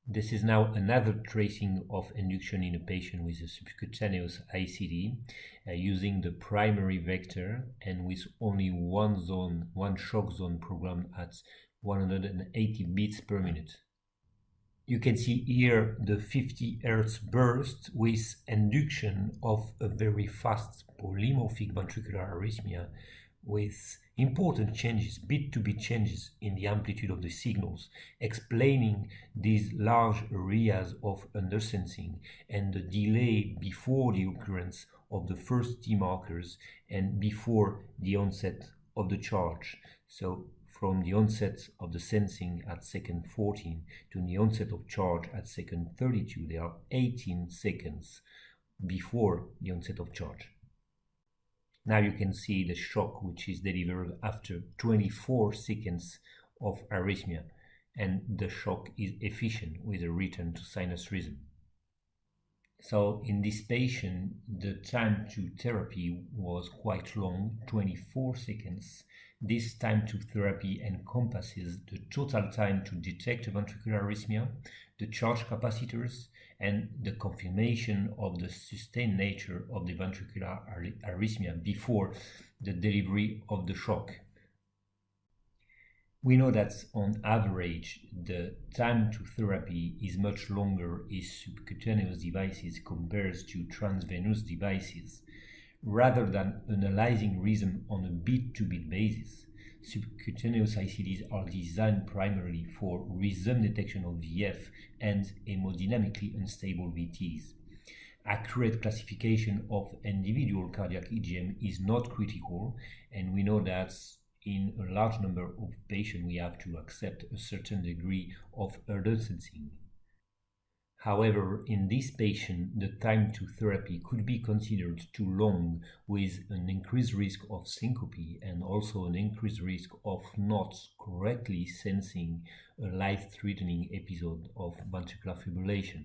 This is now another tracing of induction in a patient with a subcutaneous ICD using the primary vector and with only one shock zone programmed at 180 beats per minute. You can see here the 50 Hz burst with induction of a very fast polymorphic ventricular arrhythmia with important changes, bit-to-bit changes in the amplitude of the signals, explaining these large areas of undersensing and the delay before the occurrence of the first T markers and before the onset of the charge. So from the onset of the sensing at second 14 to the onset of charge at second 32, there are 18 seconds before the onset of charge. Now you can see the shock which is delivered after 24 seconds of arrhythmia, and the shock is efficient with a return to sinus rhythm. So in this patient, the time to therapy was quite long, 24 seconds. This time to therapy encompasses the total time to detect a ventricular arrhythmia, the charge capacitors, and the confirmation of the sustained nature of the ventricular arrhythmia before the delivery of the shock. We know that on average, the time to therapy is much longer in subcutaneous devices compared to transvenous devices. Rather than analyzing rhythm on a beat-to-beat basis, subcutaneous ICDs are designed primarily for rhythm detection of VF and hemodynamically unstable VTs. Accurate classification of individual cardiac EGM is not critical, and we know that in a large number of patients we have to accept a certain degree of undersensing. However, in this patient, the time to therapy could be considered too long, with an increased risk of syncope and also an increased risk of not correctly sensing a life-threatening episode of ventricular fibrillation.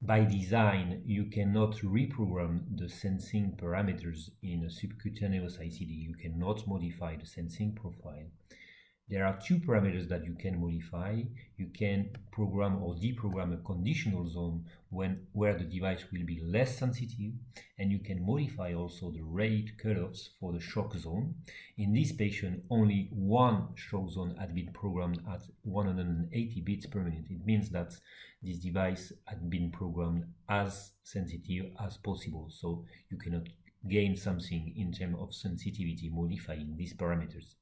By design, you cannot reprogram the sensing parameters in a subcutaneous ICD. You cannot modify the sensing profile. There are two parameters that you can modify. You can program or deprogram a conditional zone where the device will be less sensitive, and you can modify also the rate cutoffs for the shock zone. In this patient, only one shock zone had been programmed at 180 beats per minute. It means that this device had been programmed as sensitive as possible, so you cannot gain something in terms of sensitivity modifying these parameters.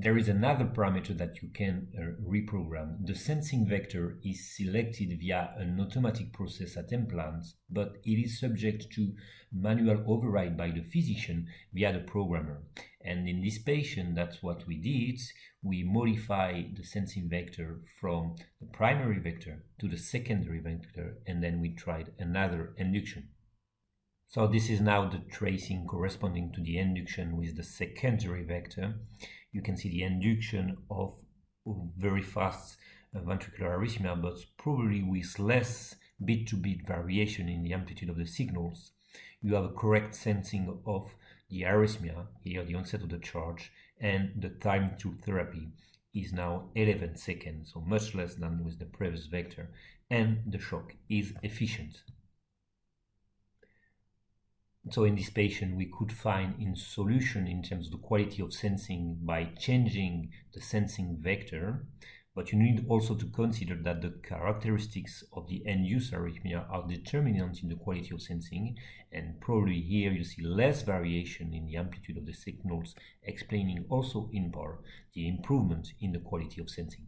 There is another parameter that you can reprogram. The sensing vector is selected via an automatic process at implant, but it is subject to manual override by the physician via the programmer. And in this patient, that's what we did. We modify the sensing vector from the primary vector to the secondary vector, and then we tried another induction. So this is now the tracing corresponding to the induction with the secondary vector. You can see the induction of very fast ventricular arrhythmia, but probably with less bit-to-bit variation in the amplitude of the signals. You have a correct sensing of the arrhythmia, here the onset of the charge, and the time to therapy is now 11 seconds, so much less than with the previous vector, and the shock is efficient. So in this patient, we could find in solution in terms of the quality of sensing by changing the sensing vector, but you need also to consider that the characteristics of the end-use arrhythmia are determinant in the quality of sensing, and probably here you see less variation in the amplitude of the signals, explaining also in part the improvement in the quality of sensing.